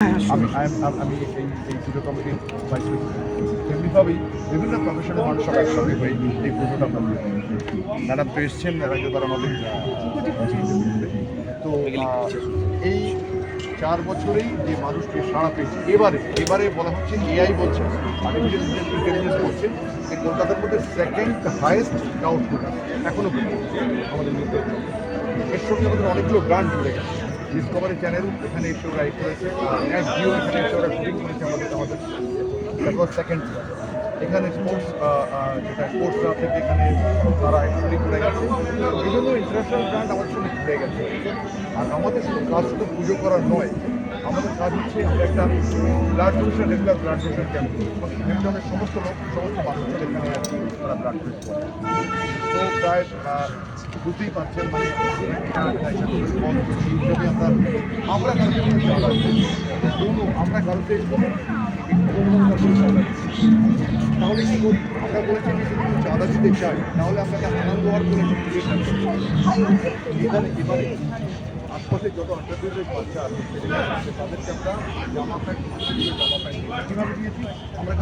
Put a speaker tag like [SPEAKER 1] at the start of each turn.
[SPEAKER 1] আমি এই পুজো কমিটির ভাইস প্রেসিডেন্ট। তেমনিভাবেই বিভিন্ন প্রফেশনের মানুষ সব একসঙ্গে হয়ে এই পুজোটা আমরা করি। ম্যাডাম তো এসছেন, তারা আমাদের তো এই 4 বছরেই যে মানুষকে সাড়া পেয়েছে, এবারে বলা হচ্ছে এআই বলছে, আর্টিফিশিয়াল ইন্টেলিজেন্স বলছে যে কলকাতার মধ্যে সেকেন্ড হাইয়েস্ট ক্রাউড ভোটার এখনও পর্যন্ত আমাদের নিউজ। এর সঙ্গে আমাদের অনেকগুলো ব্র্যান্ড জুড়ে গেছে। ডিসকভারি চ্যানেল এখানে এসে ওরা করেছে, ন্যাট জিও এখানে এসে ওরা শুটিং করেছে আমাদের দ্যাট ওয়াজ সেকেন্ড। এখানে স্পোর্টসরা থেকে এখানে তারা শুটিং করে গেছে। বিভিন্ন ইন্টারন্যাশনাল ব্র্যান্ড আমাদের সঙ্গে জুড়ে গেছে। আর আমাদের কাজ শুধু পুজো করার নয়, আমাদের কাজ হচ্ছে একটা blood donation, regular blood donation camp. হেমটনের সমস্ত মানুষদের এখানে আর কি তারা ব্লাড ডোনেট করে। তো প্রায় বুঝতেই পারছেন মানে আমরা কারোতে তাহলে কি করি, আমরা বলেছি যে যদি চাঁদা দিতে চাই তাহলে আপনাকে আনন্দ হওয়ার করে এবারে আশপাশে যত আন্ডারগ্রাজুয়েট বাচ্চা আছে তাদেরকে আমরা জামা প্যান্ট কীভাবে দিয়েছি, আমরা